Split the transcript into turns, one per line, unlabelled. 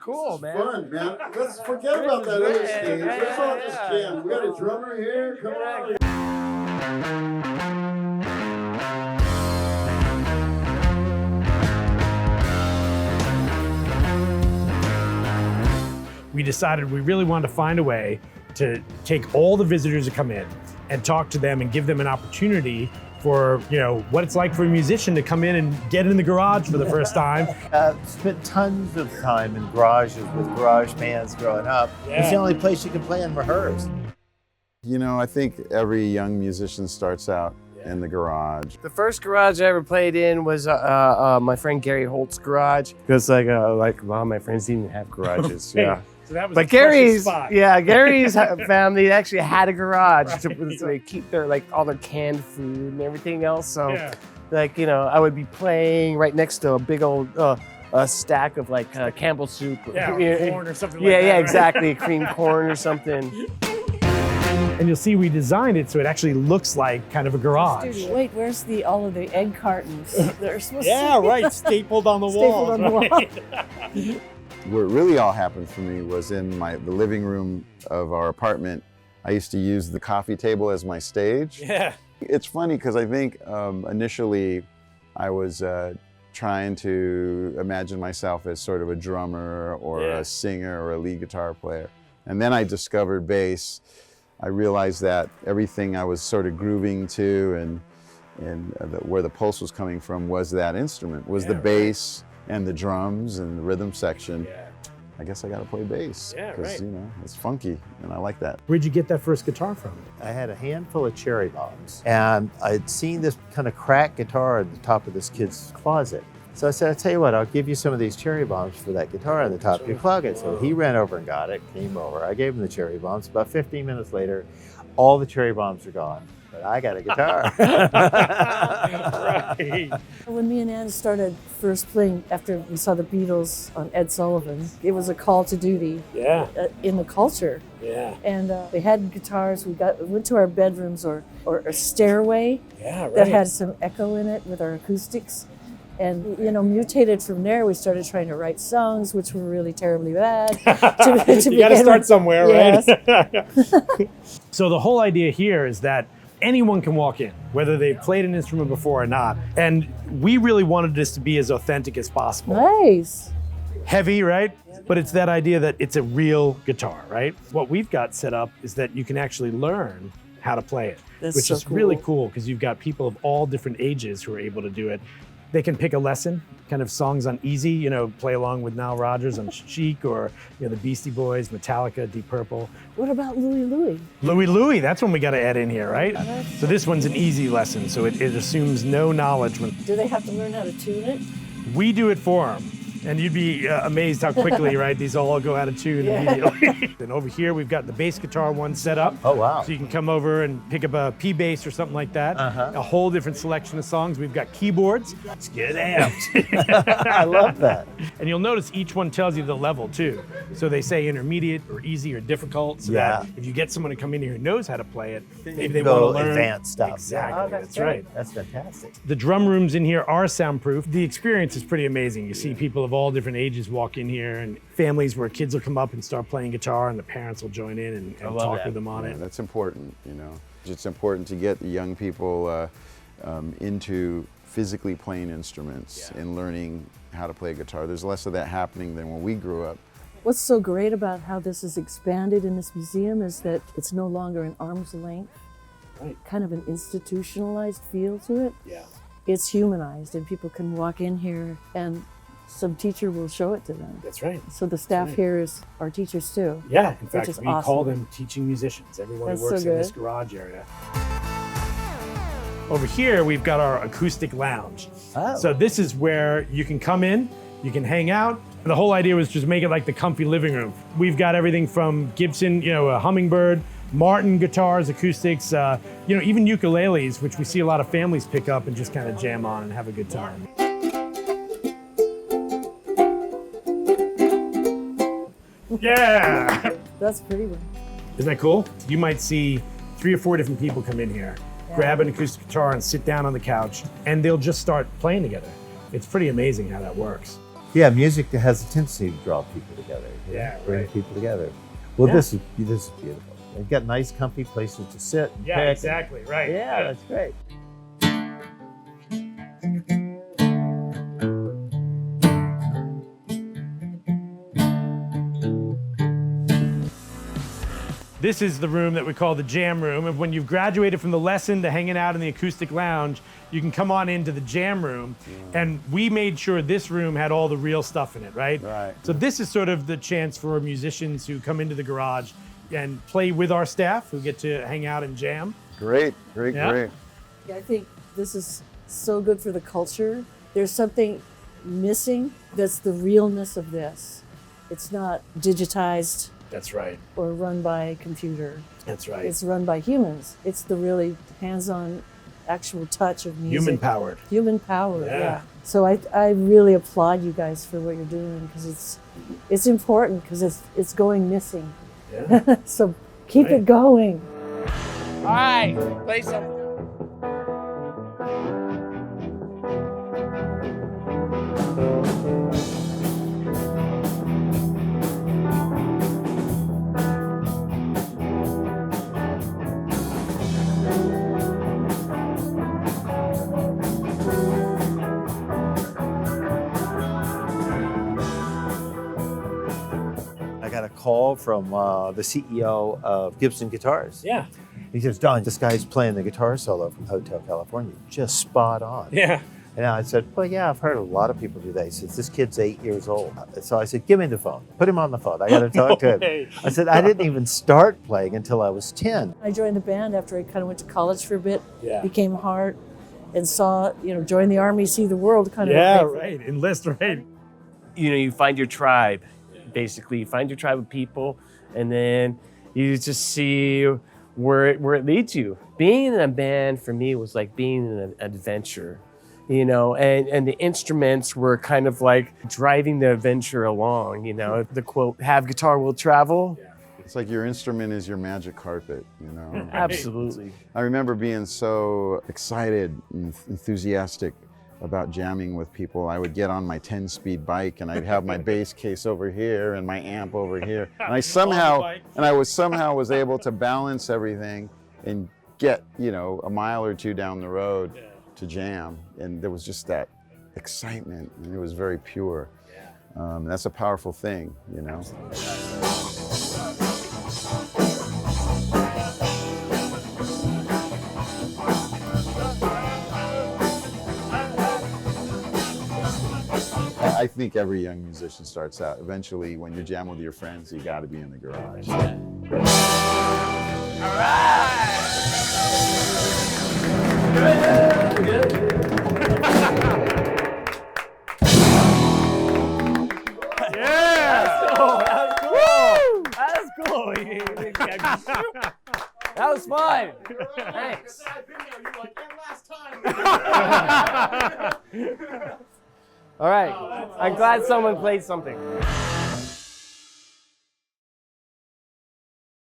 cool, man.
Fun, man. Let's forget about that other stage. Let's all just jam. We got a drummer here. Come on.
We decided we really wanted to find a way to take all the visitors that come in and talk to them and give them an opportunity for, what it's like for a musician to come in and get in the garage for the first time.
Spent tons of time in garages with garage bands growing up.
Yeah.
It's the only place you can play and rehearse.
I think every young musician starts out in the garage.
The first garage I ever played in was my friend Gary Holt's garage. Because like a lot of my friends didn't even have garages. Yeah.
So that was
But
the precious
Gary's,
spot.
Gary's family actually had a garage so they keep their all their canned food and everything else. So I would be playing right next to a big old a stack of Campbell's soup.
Yeah, corn or something like that.
Yeah,
right?
exactly, cream corn or something.
And you'll see we designed it so it actually looks like kind of a garage.
Dude, wait, where's all of the egg cartons? They're supposed
Yeah,
to
right, stapled on the wall.
Stapled on the wall.
Where it really all happened for me was in the living room of our apartment. I used to use the coffee table as my stage.
Yeah.
It's funny because I think initially I was trying to imagine myself as sort of a drummer or a singer or a lead guitar player. And then I discovered bass. I realized that everything I was sort of grooving to and where the pulse was coming from was that instrument, was the bass and the drums and the rhythm section. I guess I got to play bass because it's funky and I like that.
Where'd you get that first guitar from?
I had a handful of cherry bombs, and I'd seen this kind of cracked guitar at the top of this kid's closet. So I said, I'll tell you what, I'll give you some of these cherry bombs for that guitar on the top of your closet. So he ran over and got it, came over. I gave him the cherry bombs. About 15 minutes later, all the cherry bombs are gone. But I got a guitar.
Right.
When me and Ann started first playing after we saw the Beatles on Ed Sullivan, it was a call to duty in the culture.
Yeah.
And they had guitars. We went to our bedrooms or a stairway
Yeah,
that had some echo in it with our acoustics. And, mutated from there, we started trying to write songs, which were really terribly bad.
You got to start somewhere,
yes.
right? So the whole idea here is that anyone can walk in, whether they've played an instrument before or not. And we really wanted this to be as authentic as possible.
Nice.
Heavy, right? But it's that idea that it's a real guitar, right? What we've got set up is that you can actually learn how to play it,
That's
which
so
is really
cool.
cool because you've got people of all different ages who are able to do it. They can pick a lesson, kind of songs on easy, play along with Nile Rodgers on Chic or the Beastie Boys, Metallica, Deep Purple.
What about Louie Louie?
Louie Louie, that's one we got to add in here, right? So this one's an easy lesson, so it assumes no knowledge.
Do they have to learn how to tune it?
We do it for them. And you'd be amazed how quickly, right, these all go out of tune immediately. And over here, we've got the bass guitar one set up.
Oh, wow.
So you can come over and pick up a P bass or something like that. A whole different selection of songs. We've got keyboards. Let's get amped.
I love that.
And you'll notice each one tells you the level too. So they say intermediate or easy or difficult. So that if you get someone to come in here who knows how to play it, maybe they want to learn
advanced stuff.
Exactly,
Oh,
that's right.
That's fantastic.
The drum rooms in here are soundproof. The experience is pretty amazing. You see people of all different ages walk in here and families where kids will come up and start playing guitar and the parents will join in and talk with them on it.
That's important, It's important to get the young people into physically playing instruments and learning how to play guitar. There's less of that happening than when we grew up.
What's so great about how this is expanded in this museum is that it's no longer an arm's length, kind of an institutionalized feel to it.
Yeah.
It's humanized and people can walk in here and some teacher will show it to them.
That's right.
So the staff here is our teachers too.
Yeah, in
Which
fact,
is
we call
awesome.
them teaching musicians. Everyone
That's
who works
so
in this
good.
garage area. Over here, we've got our acoustic lounge.
Oh.
So this is where you can come in, you can hang out. The whole idea was just make it like the comfy living room. We've got everything from Gibson, a Hummingbird, Martin guitars, acoustics, even ukuleles, which we see a lot of families pick up and just kind of jam on and have a good time. Yeah!
That's pretty one.
Isn't that cool? You might see 3 or 4 different people come in here, grab an acoustic guitar and sit down on the couch, and they'll just start playing together. It's pretty amazing how that works.
Yeah, music has a tendency to draw people together. Bring people together. Well, this is beautiful. They've got nice, comfy places to sit and
Yeah,
pick.
exactly. Right.
Yeah, that's great.
This is the room that we call the jam room. And when you've graduated from the lesson to hanging out in the acoustic lounge, you can come on into the jam room. And we made sure this room had all the real stuff in it, right?
Right.
So this is sort of the chance for musicians who come into the garage and play with our staff who get to hang out and jam.
Great.
Yeah.
I think this is so good for the culture. There's something missing that's the realness of this. It's not digitized
That's right.
or run by a computer.
That's right.
It's run by humans. It's the really hands-on, actual touch of music.
Human powered.
Human power,
Yeah.
yeah. So I really applaud you guys for what you're doing because it's important because it's going missing.
Yeah.
So keep
Right.
it going.
All right, play something.
I got a call from the CEO of Gibson Guitars.
Yeah.
He says, Don, this guy's playing the guitar solo from Hotel California. Just spot on.
Yeah.
And I said, well, yeah, I've heard a lot of people do that. He says, this kid's 8 years old. So I said, give me the phone. Put him on the phone. I got to talk to him. I said, I didn't even start playing until I was 10.
I joined a band after I kind of went to college for a bit,
Yeah.
became heart, and saw, join the army, see the world kind of.
Yeah,
thing.
right. Enlist, right.
You find your tribe, basically. You find your tribe of people, and then you just see where it leads you. Being in a band for me was like being in an adventure, and the instruments were kind of like driving the adventure along. The quote, "Have guitar, will travel."
It's like your instrument is your magic carpet,
Absolutely.
I remember being so excited and enthusiastic about jamming with people. I would get on my 10-speed bike and I'd have my bass case over here and my amp over here. And I somehow was able to balance everything and get, a mile or two down the road to jam. And there was just that excitement and it was very pure. That's a powerful thing, I think every young musician starts out. Eventually, when you're jamming with your friends, you got to be in the garage.
That was fun. Thanks. All right. I'm glad someone played something.